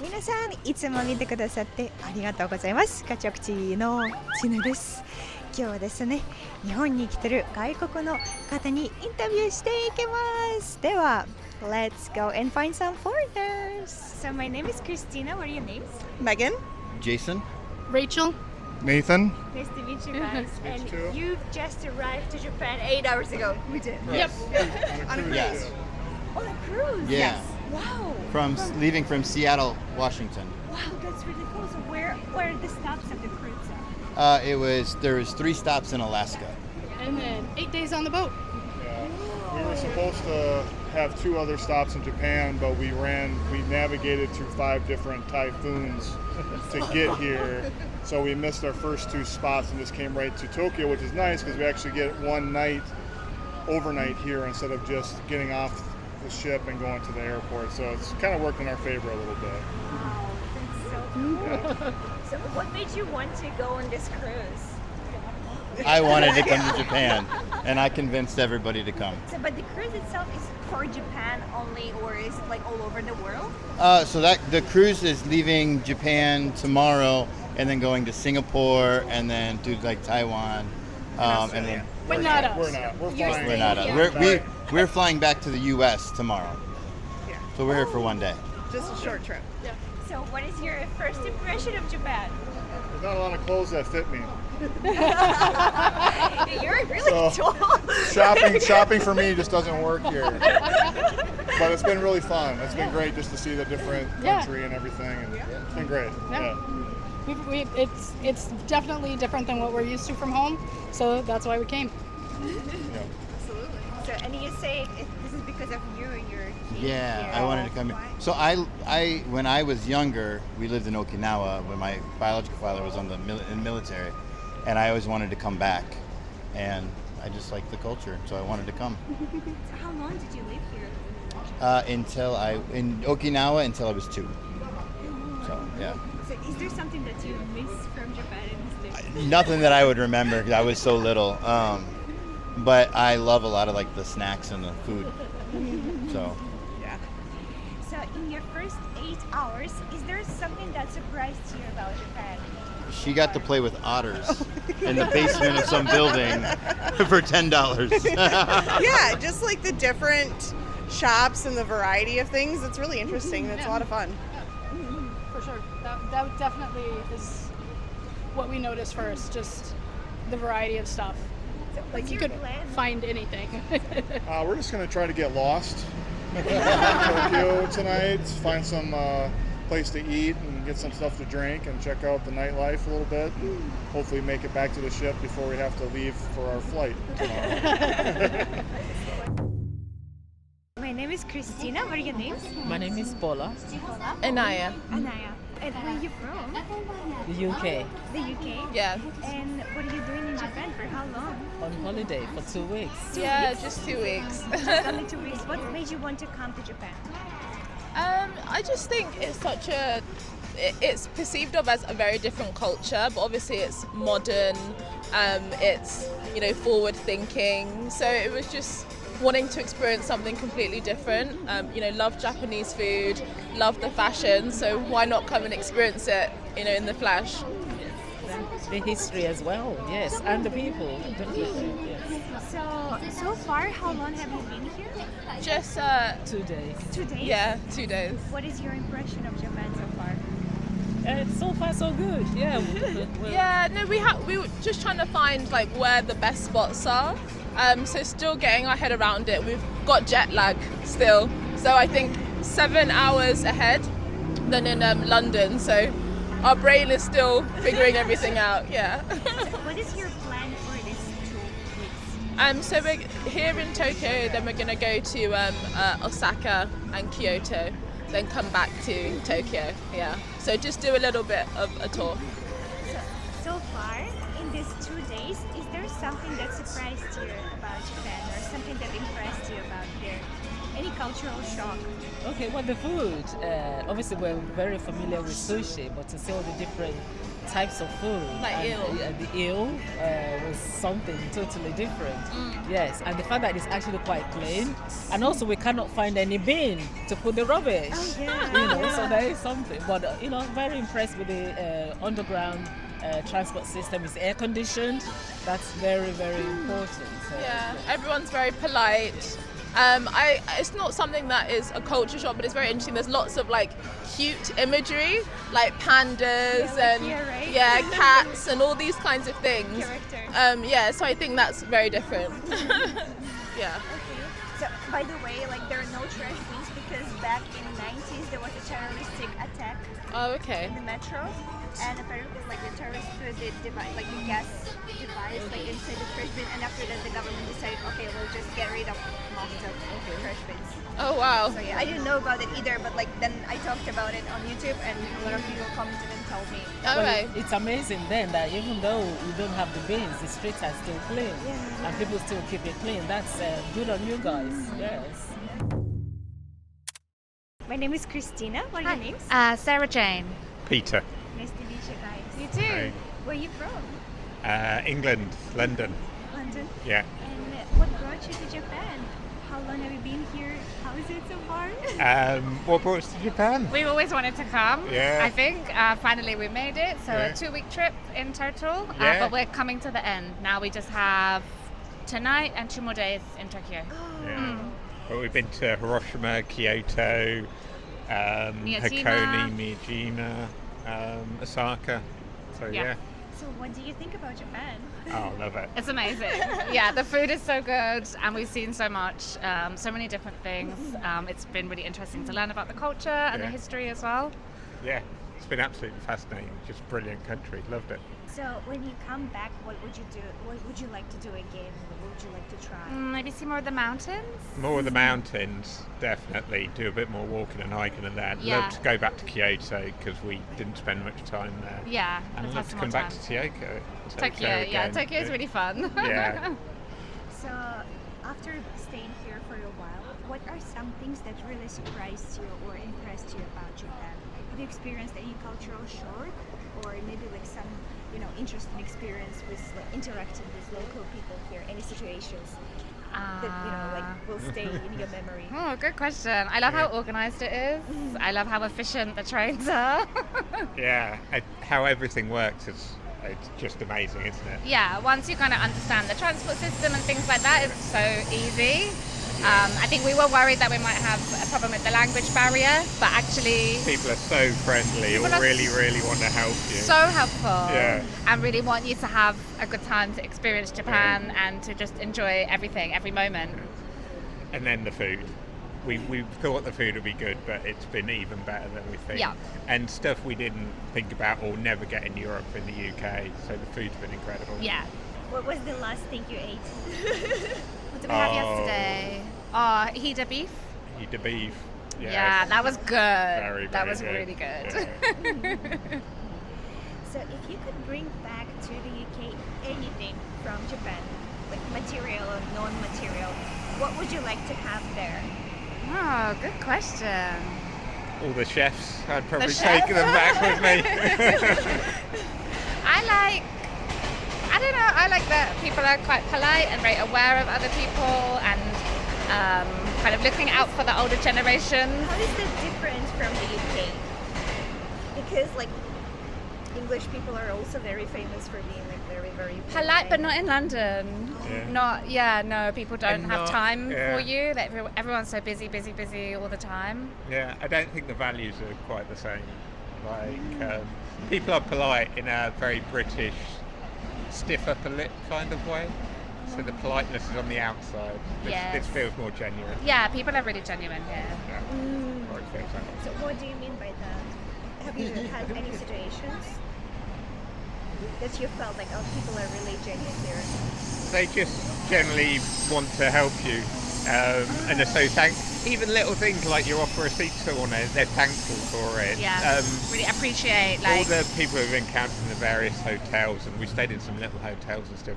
皆さんいつも見てくださってありがとうございます。KachokTVのちなです。今日はですね、日本に来てる外国の方にインタビューしていきます。では、Let's go and find some foreigners. So my name is Christina. What are your names? Megan. Jason. Rachel. Nathan. Nice to meet you guys. And you've just arrived to Japan 8 hours ago. We did. Yep. On a cruise. Yes. On a cruise? Yeah. Wow. Leaving from Seattle, Washington. Wow, that's really cool. So where are the stops of the cruise? There was 3 stops in Alaska. And then 8 days on the boat. Yeah. We were supposed to have 2 other stops in Japan, but we navigated through 5 different typhoons to get here. So we missed our first 2 spots and just came right to Tokyo, which is nice because we actually get one night overnight here instead of just getting off the ship and going to the airport. So it's kind of worked in our favor a little bit. Wow, that's so cool. Yeah. So what made you want to go on this cruise? I wanted to come to Japan, and I convinced everybody to come. So, but the cruise itself is for Japan only, or is it like all over the world? So the cruise is leaving Japan tomorrow, and then going to Singapore, and then to like Taiwan, and then But not us. We're not. We're You're flying. we're not. Yeah. We're flying back to the U.S. tomorrow. Yeah. So we're here for one day. Just a short trip. So, what is your first impression of Japan? There's not a lot of clothes that fit me. You're really So- tall. Shopping for me just doesn't work here. But it's been really fun. It's been great just to see the different country and everything. And it's been great. Yeah. It's definitely different than what we're used to from home, so that's why we came. Yeah. Absolutely. So, and you say this is because of you and your kids Yeah, here. I wanted to come here. Why? So I when I was younger, we lived in Okinawa when my biological father was in the military, and I always wanted to come back, and I just liked the culture, so I wanted to come. So how long did you live here? In Okinawa until I was 2. So yeah, So is there something that you miss from Japan in this day? nothing that I would remember because I was so little. But I love a lot of like the snacks and the food. So Yeah. So in your first 8 hours, is there something that surprised you about Japan? she got to play with otters in the basement of some building for $10. Yeah, just like the different shops and the variety of things. It's really interesting. It's a lot of fun. For sure. That definitely is what we noticed first, just the variety of stuff. So Like what's you your could plan? find anything. We're just going to try to get lost in Tokyo tonight, find some place to eat and get some stuff to drink and check out the nightlife a little bit. Hopefully make it back to the ship before we have to leave for our flight tomorrow. My name is Christina. What are your names? My name is Paula. Paula. Anaya, Anaya. And where are you from? the UK. The UK. Yeah. And what are you doing in Japan for how long? On holiday for 2 weeks. Yeah, just 2 weeks. Just only 2 weeks. What made you want to come to Japan? I just think it's perceived of as a very different culture, but obviously it's modern, it's, forward thinking. So it was just wanting to experience something completely different. Love Japanese food, love the fashion, so why not come and experience it, in the flesh? The history as well, yes, and the people, definitely, yes. So far, how long have you been here? Just 2 days. 2 days? yeah, 2 days. What is your impression of Japan so far? So far so good, yeah. Well, Yeah, no, we were just trying to find where the best spots are. So still getting our head around it. We've got jet lag still, so I think 7 hours ahead than in London. So our brain is still figuring everything out. Yeah. What is your plan for this 2 weeks? So we're here in Tokyo. Then we're gonna go to Osaka and Kyoto. Then come back to Tokyo. Yeah. So just do a little bit of a tour. So far, in these 2 days, is there something that surprised you about Japan or something that impressed you about here? Any cultural shock? Okay, well the food, obviously we're very familiar with sushi, but to see all the different types of food. Like And, eel. the eel was something totally different. Yes, and the fact that it's actually quite clean. And also we cannot find any bin to put the rubbish. So there is something. But, very impressed with the underground transport system. It's air conditioned. That's very, very important. So, Yeah, everyone's very polite. It's not something that is a culture shock, but it's very interesting. There's lots of like cute imagery, like pandas and here, right? cats and all these kinds of things. Characters. So I think that's very different. Yeah. Okay. So, by the way, like there are no trash bins because back in the 90s there was a terroristic attack Oh, okay. in the metro, and apparently like the terrorists put the device, like the gas device, like inside the trash bin, and after that the government decided, okay, we'll just get rid of most of the trash bins. Oh, wow. So yeah, I didn't know about it either, but like then I talked about it on YouTube, and a lot of people commented and told me. Okay. It's amazing then that even though we don't have the bins, the streets are still clean. And people still keep it clean. That's good on you guys. Yes. My name is Christina. What are your names? Sarah Jane. Peter. Nice to meet you guys. You too. Hi. Where are you from? England, London. London. Yeah. And what brought you to Japan? How long have you been here? How is it so far? What brought us to Japan? We've always wanted to come. Yeah. I think finally we made it. So Yeah. a 2-week trip in total. Yeah. But we're coming to the end. Now we just have tonight and 2 more days in Tokyo. Yeah. Well, we've been to Hiroshima, Kyoto, Hakone, Miyajima, Osaka. So Yeah. So what do you think about Japan? Oh, love it. It's amazing. Yeah, the food is so good and we've seen so much, so many different things. It's been really interesting to learn about the culture and the Yeah. history as well. Yeah, it's been absolutely fascinating. Just brilliant country. Loved it. So when you come back, what would you do? What would you like to do again? What would you like to try? Maybe see more of the mountains. More of the mountains, definitely. Do a bit more walking and hiking and that. Yeah. Love to go back to Kyoto because we didn't spend much time there. Yeah, And let's love have to some come more back time. to Tokyo, yeah, again. Tokyo is really fun. Yeah. So after staying here for a while, what are some things that really surprised you or impressed you about Japan? Have you experienced any cultural shock, or maybe like some, interesting experience with like interacting with local people here? Any situations that like will stay in your memory? Oh, good question. I love how organised it is. I love how efficient the trains are. Yeah, how everything works is it's just amazing, isn't it? Yeah, once you kind of understand the transport system and things like that, it's so easy. I think we were worried that we might have a problem with the language barrier, but actually People are so friendly, or People are really, really want to help you. so helpful, Yeah. and really want you to have a good time to experience Japan and to just enjoy everything, every moment. And then the food. We thought the food would be good, but it's been even better than we think. Yeah. And stuff we didn't think about or never get in Europe, in the UK. So the food's been incredible. Yeah. What was the last thing you ate? What did we have Oh. yesterday? Hida beef. Eat the beef. Yes. Yeah, that was good. Very, that very was good. really good. Yeah. So if you could bring back to the UK anything from Japan, like material or non-material, what would you like to have there? Oh, good question. All the chefs, I'd probably chefs? take them back with me. I don't know, I like that people are quite polite and very aware of other people and kind of looking out for the older generations. How is that different from the UK? Because like English people are also very famous for being like very, very Polite, but not in London. Yeah. No, people don't And have not- time yeah. for you. Everyone's so busy all the time. Yeah, I don't think the values are quite the same. Like, people are polite in a very British, stiff upper lip kind of way. So the politeness is on the outside. Yes. This feels more genuine. Yeah, people are really genuine here. Yeah. Or it feels that way. So what do you mean by that? Have you had any situations that you felt like, oh, people are really genuine here? They just generally want to help you, and they're so even little things like you offer a seat to someone, they're thankful for it. Yeah, really appreciate all like the people who've encountered in the various hotels, and we stayed in some little hotels and stuff,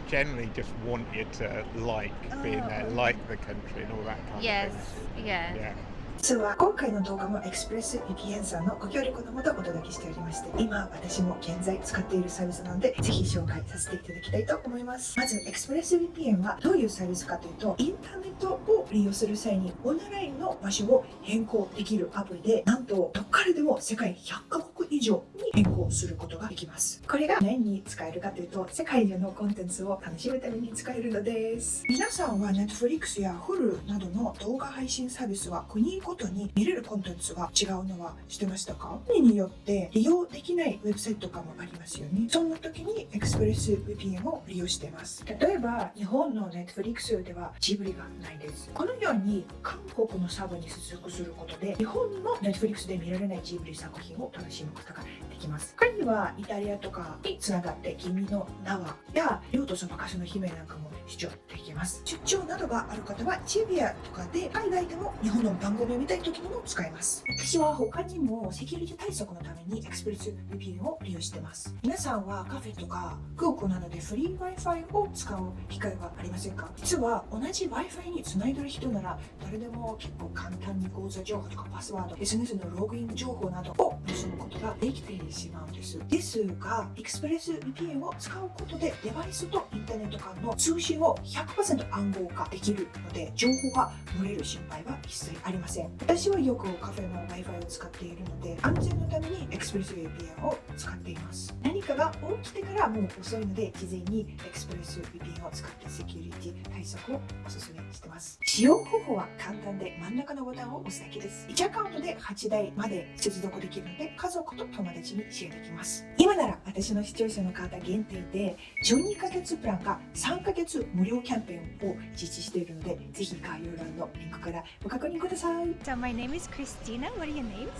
generally just want you to like being there, like the country and all that kind yes, of things. yeah. Yeah. 実は今回の動画も ExpressVPN さんのご協力のもとお届けしておりまして、今私も現在使っているサービスなので、ぜひ紹介させていただきたいと思います。まず ExpressVPN はどういうサービスかというと、インターネットを利用する際にオンラインの場所を変更できるアプリで、なんとどっからでも世界100カ国以上に変更することができます。これが何に使えるかというと、世界中のコンテンツを楽しむために使えるのです。皆さんは Netflix や Hulu などの動画配信サービスは国ごとに見れるコンテンツが違うのは知ってましたか？国によって利用できないウェブサイトとかもありますよね。そんな時に ExpressVPN を利用しています。例えば日本の Netflix ではジブリがないです。このように韓国のサブに接続することで、日本の Netflix で見られないジブリ作品を楽しむことができます。他にはイタリアとかにつながって君の名はや竜とそばかすの姫なんかも視聴できます。出張などがある方は渋谷とかで海外でも日本の番組を見たい時にも使えます。私は他にもセキュリティ対策のために ExpressVPN を利用しています。皆さんはカフェとか空港などでフリー Wi-Fi を使う機会はありませんか？実は同じ Wi-Fi につないでる人なら誰でも結構簡単に口座情報とかパスワード、SNS のログイン情報などを盗むことができてしまうんです。ですが ExpressVPN を使うことでデバイスとインターネット間の通信を 100% 暗号化できるので、情報が漏れる心配は一切ありません。私はよくカフェの Wi-Fi を使っているので、安全のために ExpressVPN を使っています。何かが起きてからもう遅いので、事前に ExpressVPN を使ってセキュリティ対策をおすすめしてます。使用方法は簡単で、真ん中のボタンを押すだけです。1アカウントで8台まで接続できるので、家族と友達にシェアできます。今なら私の視聴者の方限定で12ヶ月プランが3ヶ月無料キャンペーンを実施しているので、ぜひ概要欄のリンクからご確認ください。So my name is Christina. What are your names?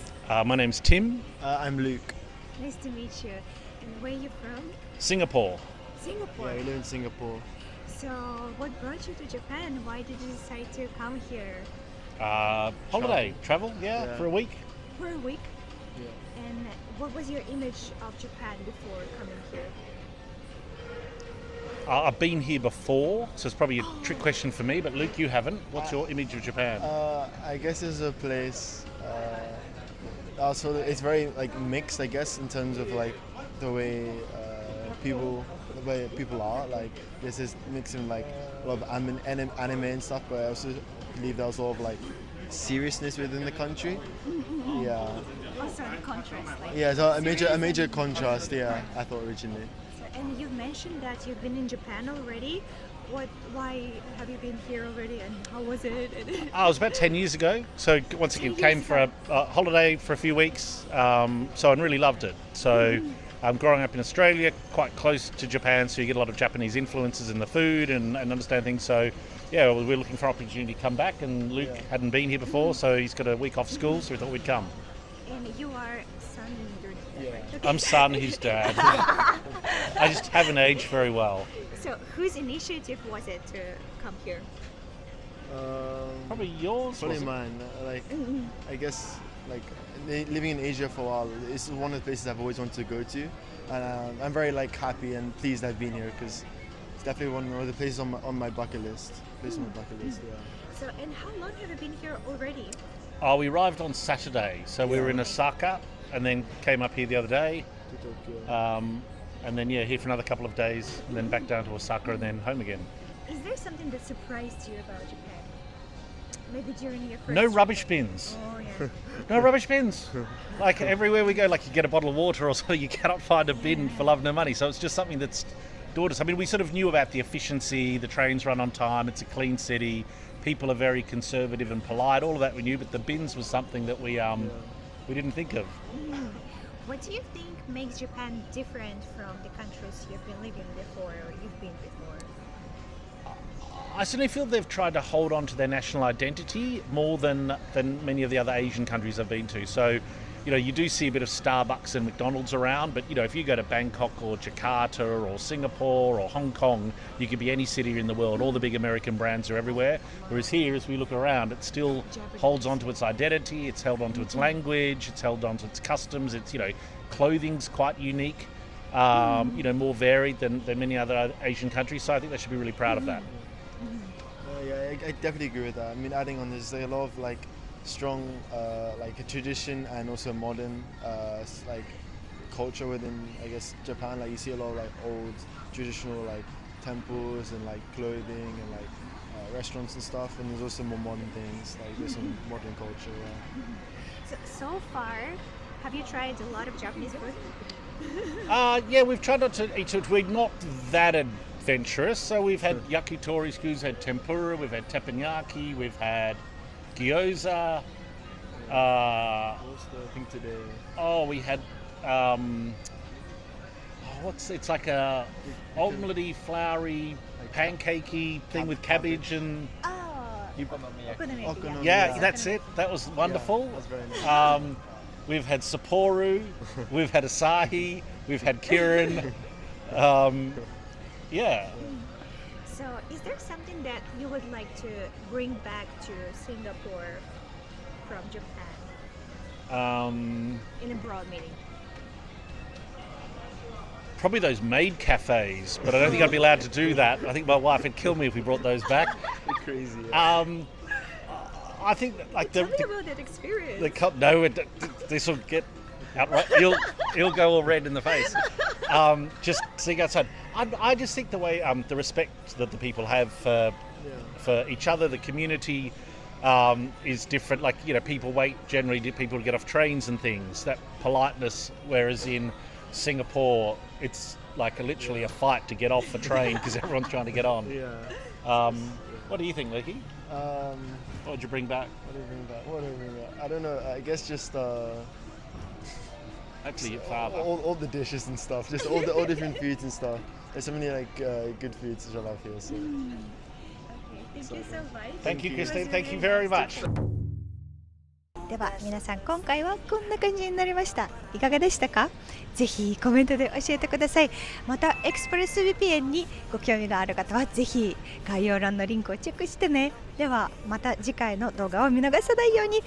My name's Tim. I'm Luke. Nice to meet you. And where are you from? Singapore. Singapore. Yeah, we live in Singapore. So what brought you to Japan? Why did you decide to come here? Holiday, travel, yeah, for a week. For a week? Yeah. And what was your image of Japan before coming here? I've been here before, so it's probably a trick question for me, but Luke, you haven't. What's your image of Japan? I guess it's a place. Also, it's very like mixed, I guess, in terms of like the way people are. Like this is mixing like a lot of anime and stuff, but I also believe there's a lot of like seriousness within the country. Yeah. Also the contrast. Like Yeah, so a major contrast. Yeah, I thought originally. And you've mentioned that you've been in Japan already. Why have you been here already, and how was it? It was about 10 years ago. So once again, came for a holiday for a few weeks. So I really loved it. So growing up in Australia, quite close to Japan, so you get a lot of Japanese influences in the food and understand things. So yeah, we're looking for an opportunity to come back, and Luke hadn't been here before, so he's got a week off school, so we thought we'd come. And you are son and your dad. Yeah. Okay. I'm son, he's dad. I just haven't aged very well. So whose initiative was it to come here? Probably yours. Probably wasn't it? mine. Like I guess like living in Asia for a while, it's one of the places I've always wanted to go to, and I'm very like happy and pleased I've been here because it's definitely one of the places on my bucket list. Yeah. So and how long have you been here already? Oh, we arrived on Saturday, so we were in Osaka and then came up here the other day. And then here for another couple of days, and then back down to Osaka and then home again. Is there something that surprised you about Japan? Maybe during your first No trip? rubbish bins. Oh yeah. No rubbish bins. Like everywhere we go, like you get a bottle of water or so, you cannot find a bin for love nor money. So it's just something that's dawned us. I mean, we sort of knew about the efficiency, the trains run on time, it's a clean city, people are very conservative and polite, all of that we knew, but the bins was something that we didn't think of. What do you think makes Japan different from the countries you've been living before or you've been before? I certainly feel they've tried to hold on to their national identity more than many of the other Asian countries I've been to. So, you do see a bit of Starbucks and McDonald's around, but if you go to Bangkok or Jakarta or Singapore or Hong Kong, you could be any city in the world. All the big American brands are everywhere. Whereas here, as we look around, it still holds on to its identity. It's held on to its language. It's held on to its customs. It's clothing's quite unique. More varied than many other Asian countries. So I think they should be really proud of that. Yeah, I definitely agree with that. I mean, adding on, there's a lot of like strong like a tradition and also modern like culture within, I guess, Japan. Like you see a lot of like old traditional like temples and like clothing and like restaurants and stuff, and there's also more modern things, like there's some modern culture. So far, have you tried a lot of Japanese food? Yeah, we've tried not to eat it. We're not that adventurous. So we've had yakitori, we've had tempura, we've had teppanyaki, we've had gyoza. What's the thing today? Oh, we had it's like a omelette-y, floury, pancakey thing with cabbage and Okonomiyaki. yeah, that's it. That was wonderful. Yeah, that's very nice. We've had Sapporo, we've had Asahi, we've had Kirin. Yeah. So, is there something that you would like to bring back to Singapore from Japan in a broad meeting? Probably those maid cafes, but I don't think I'd be allowed to do that. I think my wife would kill me if we brought those back. Crazy. I think that, like Tell me about that experience. This will get outright. He'll go all red in the face. Just seeing outside. I just think the way the respect that the people have for each other, the community, is different. Like, you know, people wait generally people to get off trains and things. That politeness, whereas in Singapore, it's like literally a fight to get off the train because everyone's trying to get on. Yeah. What do you think, Leaky? What would you bring back? What do you bring back? I don't know. I guess just Hopefully your father. all the dishes and stuff. Just all different foods and stuff. There's so many like good foods which I love here. So. Okay, thank you so much. Thank you, Christine. Thank you very much. では皆さん、今回はこんな感じになりました。いかがでしたか？ぜひコメントで教えてください。また ExpressVPN にご興味がある方はぜひ概要欄のリンクをチェックしてね。ではまた次回の動画を見逃さないように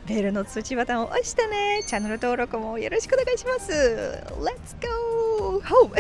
ベルの通知ボタンを押してね。チャンネル登録もよろしくお願いします。Let's go home!